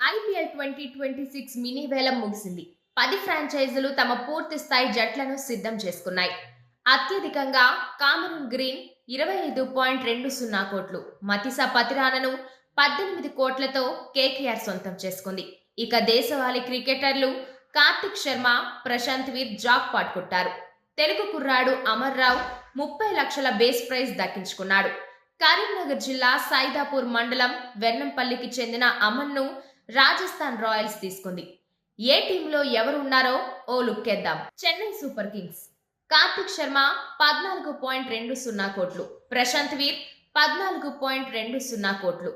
IPL 2026 mini వేలం ముగిసింది. 10 ఫ్రాంచైజీలు తమ పూర్తి స్థాయి జట్లను సిద్ధం చేసుకున్నాయి. అత్యధికంగా కామరూన్ గ్రీన్ 25.20 కోట్లు, మతిసా పతిరానను 18 కోట్లతో కేకేఆర్ సొంతం చేసుకుంది. ఇక దేశవాళీ క్రికెటర్లు కార్తిక్ శర్మ, ప్రశాంత్ వీర్ జాక్ పాట్ కొట్టారు. తెలుగు కుర్రాడు అమర్ రావు 30 లక్షల బేస్ ప్రైజ్ దక్కించుకున్నాడు. కరీంనగర్ జిల్లా సైదాపూర్ మండలం వెన్నంపల్లికి చెందిన అమన్ను రాజస్థాన్ రాయల్స్ తీసుకుంది. ఏ టీంలో ఎవరు ఉన్నారో ఓ లుక్కేద్దాం. చెన్నై సూపర్ కింగ్స్ కార్తిక్ శర్మ 14.20 కోట్లు, ప్రశాంత్ వీర్ 14.20 కోట్లు,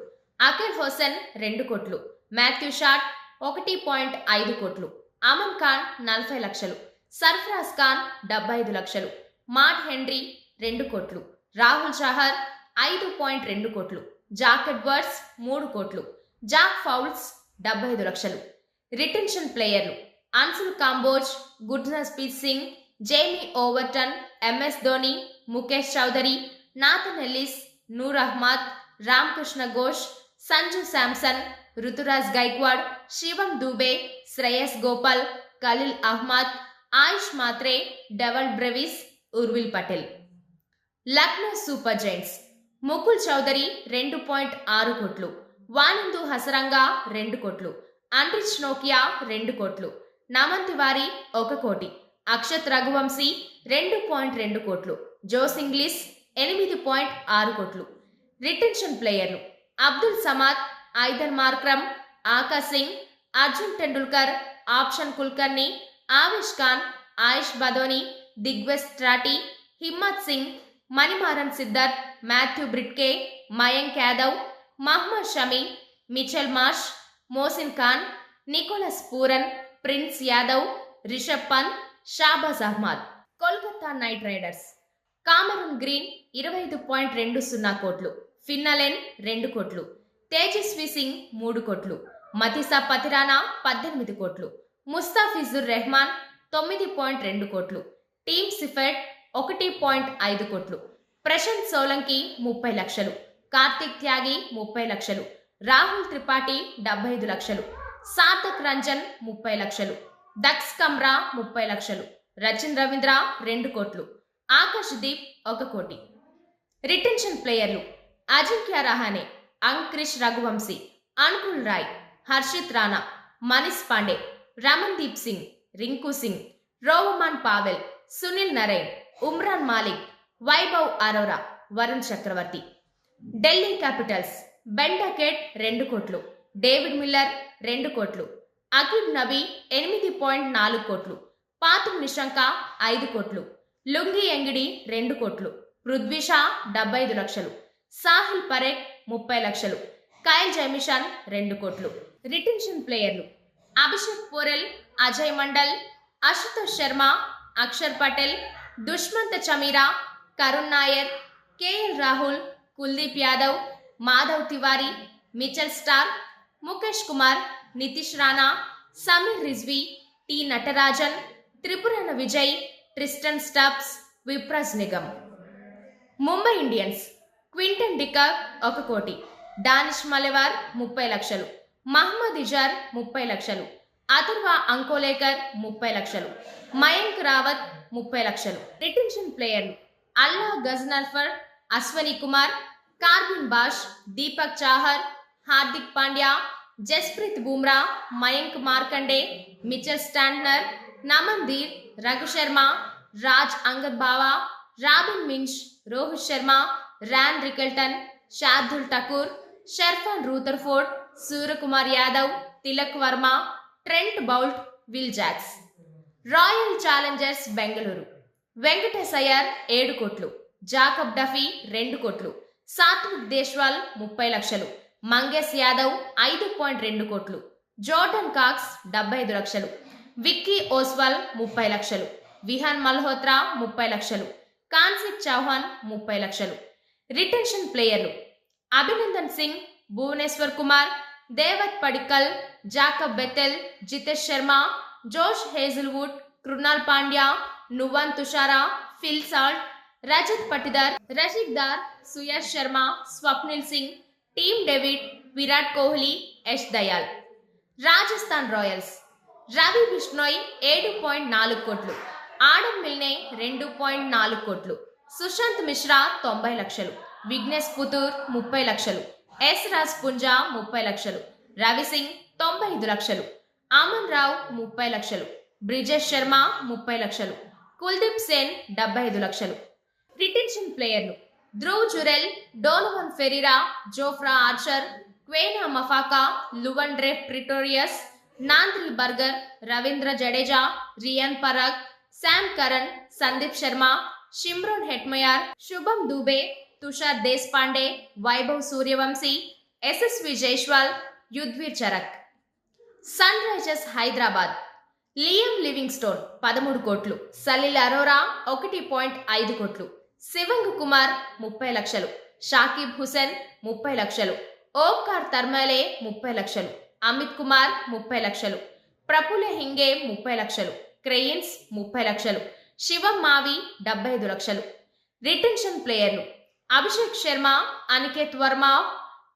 అకిల్ హోసెన్ 2 కోట్లు, మాథ్యూ షాట్ 1.5 కోట్లు, అమన్ ఖాన్ 40 లక్షలు, సర్ఫరాజ్ ఖాన్ 75 లక్షలు, మాట్ హెన్రీ 2 కోట్లు, రాహుల్ చహర్ 5.2 కోట్లు, జాక్ ఎడ్వర్డ్స్ 3 కోట్లు, జాక్ ఫౌల్స్ 75 లక్షలు. రిటెన్షన్ ప్లేయర్లు Anshul Kamboj, Gurjaspreet Singh, Jamie Overton, MS Dhoni, Mukesh Choudhary, Nathan Ellis, Noor Ahmad, Ramakrishna Ghosh, Sanju Samson, Ruturaj Gaikwad, Shivam Dube, Shreyas Gopal, Khaleel Ahmed, Ayush Mhatre, Dewald Brevis, Urvil Patel. Lucknow Super Giants Mukul Choudhary 2.6 కోట్లు, వానిందు హసరంగా 2 కోట్లు, అండ్రిచ్ నోకియా 2 కోట్లు, నమన్ తివారీ 1 కోటి, అక్షత్ రఘువంశీ 2.2 కోట్లు, జోస్ ఇంగ్లీష్ 8.6 కోట్లు. రిటెన్షన్ ప్లేయర్లు Abdul Samad, Aiden Markram, Akash Singh, Arjun Tendulkar, Arshin Kulkarni, Avesh Khan, Ayush Badoni, Digvesh Rathi, Himmat Singh, Manimaran Siddharth, Matthew Breetzke, Mayank Yadav, Mohammed Shami, Mitchell Marsh, Mohsin Khan, Nicholas Pooran, Prince Yadav, Rishabh Pant, Shahbaz Ahmed. Kolkata Knight Riders Cameron Green 25.20 కోట్లు, ఫిన్నలెన్ 2 కోట్లు, తేజస్వి సింగ్ 3 కోట్లు, మతిసా పతిరానా 18 కోట్లు, ముస్తాఫిజుర్ రెహమాన్ 9.2 కోట్లు, టీమ్ సిఫెట్ 1.5 కోట్లు, ప్రశాంత్ సోలంకి 30 లక్షలు, కార్తిక్ త్యాగి 30 లక్షలు, రాహుల్ త్రిపాఠి 75 లక్షలు, సార్థక్ రంజన్ 30 లక్షలు, దక్స్ కమ్రా 30 లక్షలు, రచిన్ రవీంద్ర 2 కోట్లు, ఆకాష్ దీప్ 1 కోటి. రిటెన్షన్ ప్లేయర్లు అజింక్య రహానే, అంక్రిష్ రఘువంశీ, అనుకుల్ రాయ్, హర్షిత్ రాణా, మనీష్ పాండే, రమన్ దీప్ సింగ్, రింకు సింగ్, రోవమాన్ పావెల్, సునీల్ నరైన్, ఉమ్రాన్ మాలిక్, వైభవ్ అరోరా, వరుణ్ చక్రవర్తి. ఢిల్లీ క్యాపిటల్స్ బెన్ డకెట్ 2 కోట్లు, డేవిడ్ మిల్లర్ 2 కోట్లు, అకిబ్ నబీ 8.4 కోట్లు, పాతుల్ నిషంక 5 కోట్లు, లుంగి ఎంగిడి 2 కోట్లు, పృథ్వీ షా 75 లక్షలు, సాహిల్ పరేఖ్ 30 లక్షలు, కైల్ జైమిషన్ 2 కోట్లు. రిటెన్షన్ ప్లేయర్లు Abhishek Porel, Ajay Mandal, Ashutosh Sharma, Axar Patel, Dushmantha Chameera, Karun Nair, KL Rahul, Kuldeep Yadav, Madhav Tiwari, Mitchell Starc, Mukesh Kumar, Nitish Rana, Sameer Rizvi, T Natarajan, Tripurana Vijay, Tristan Stubbs, Vipraj Nigam. Mumbai Indians Quinton de Kock 1 కోటి, డానిష్ మలెవార్ 30 లక్షలు, మహమ్మద్ ఇజార్ 30 లక్షలు, అథర్వ అంకోలేకర్ 30 లక్షలు, మయాంక్ రావత్ 30 లక్షలు. రిటెన్షన్ ప్లేయర్లు Allah Ghazanfar, Ashwani Kumar, Corbin Bosch, Deepak Chahar, Hardik Pandya, Jasprit Bumrah, Mayank Markande, Mitchell Santner, Naman Dhir, Raghu Sharma, Raj Angad Bawa, Robin Minz, Rohit Sharma, Ryan Rickelton, Shardul Thakur, Sherfane Rutherford, Suryakumar Yadav, Tilak Varma, Trent Boult, Will Jacks. Royal Challengers Bengaluru Venkatesh Iyer 7 కోట్లు, జాకబ్ డఫీ 2 కోట్లు, సాత్విక్ దేశ్వాల్ 30 లక్షలు, మంగేష్ యాదవ్ 5.2 కోట్లు, జోర్డన్ కాక్స్ 75 లక్షలు, విక్కీ ఓస్వాల్ 30 లక్షలు, విహాన్ మల్హోత్రా 30 లక్షలు, కాన్సిక్ చౌహాన్ 30 లక్షలు. రిటెన్షన్ ప్లేయర్లు Abhinandan Singh, Bhuvneshwar Kumar, Devdutt Padikkal, Jacob Bethell, Jitesh Sharma, Josh Hazlewood, Krunal Pandya, Nuwan Thushara, Phil Salt, Rajat Patidar, Rashid Dar, Suyash Sharma, Swapnil Singh, Tim David, Virat Kohli, Yash Dayal. Rajasthan Royals Ravi Bishnoi 7.4 కోట్లు, ఆడమ్ మిల్నే 2.4 కోట్లు, సుశాంత్ మిశ్రా 90 లక్షలు, విఘ్నేష్ పుతూర్ 30 లక్షలు, ఎస్ రాజ్ పుంజా 30 లక్షలు, రవి సింగ్ 95 లక్షలు, అమన్ రావ్ 30 లక్షలు, బ్రిజేష్ శర్మ 30 లక్షలు, కుల్దీప్ సేన్ 75 లక్షలు. రిటెన్షన్ ప్లేయర్లు Dhruv Jurel, Donovan Ferreira, Jofra Archer, Kwena Maphaka, Lhuandre Pretorius, Nandre Burger, Ravindra Jadeja, Riyan Parag, Sam Curran, Sandeep Sharma, Shimron Hetmyer, Shubham Dubey, Tushar Deshpande, Vaibhav Suryavanshi, Yashasvi Jaiswal, Yudhvir Charak. Sunrisers Hyderabad Liam Livingstone 13 కోట్లు, సలీల్ అరోరా 1.5 కోట్లు, శివంగ్ కుమార్ 30 లక్షలు, షాకిబ్ హుసేన్ 30 లక్షలు, ఓంకార్ తర్మలే 30 లక్షలు, అమిత్ కుమార్ 30 లక్షలు, ప్రఫుల్ల హింగే 30 లక్షలు, క్రెయిన్స్ 30 లక్షలు, శివం మావి 75 లక్షలు. రిటెన్షన్ ప్లేయర్లు Abhishek Sharma, Aniket Varma,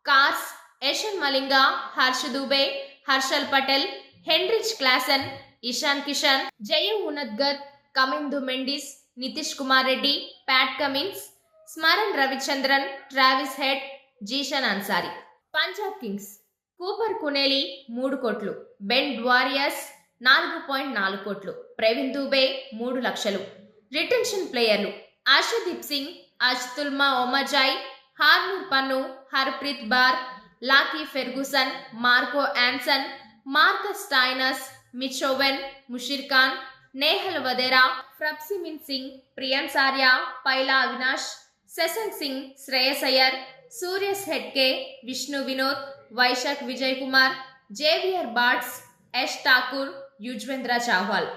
Carse, Eshan Malinga, Harsh Dubey, Harshal Patel, Heinrich Klaasen, Ishan Kishan, Jaya Unadkat, Kamindu Mendis, Nitish Kumar Reddy, Pat Cummins, Smaran Ravichandran, Travis Head, Zeeshan Ansari. Punjab Kings Cooper Connolly 3 కోట్లు, బెన్ డ్వారియస్ 4.4 కోట్లు, ప్రవీణ్ దూబే 3 లక్షలు. రిటెన్షన్ ప్లేయర్లు అర్షదీప్ సింగ్, అజ్తుల్మా ఒమర్జాయ్, హార్నూర్ పన్ను, Harpreet bar, Lockie Ferguson, Marco Jansen, Marcus స్టైనస్, మిచోవెన్, ముషిర్ Khan, Nehal Wadhera, Prabhsimran Singh, Priyan Arya, పైలా Avinash, Shashank Singh, Shreyas Iyer, Surya's హెడ్కే, Vishnu Vinod, Vaishakh Vijay Kumar, Xavier bots, Yash Thakur, Yuzvendra చాహ్వాల్.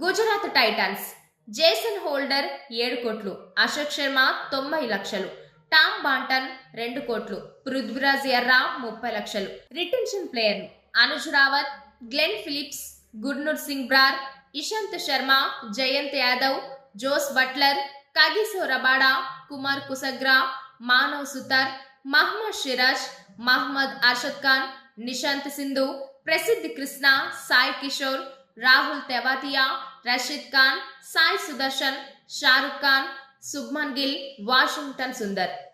Gujarat Titans Jason holder 7 కోట్లు, అశోక్ శర్మ 90 లక్షలు, టామ్ బాంటన్ 2 కోట్లు, పృథ్వీరాజ్ ఎర్రా 30 లక్షలు. రిటెన్షన్ ప్లేయర్లు Anuj Rawat, Glenn Phillips, Gurnoor Singh Brar, Ishant Sharma, Jayant Yadav, Jos Buttler, Kagiso Rabada, Kumar Kushagra, Manav Suthar, Mohammed Siraj, Mohammed Arshad Khan, Nishant Sindhu, Prasidh Krishna, Sai Kishore, Rahul Tewatia, Rashid Khan, Sai Sudharsan, Shahrukh Khan, Shubman Gill, Washington Sundar.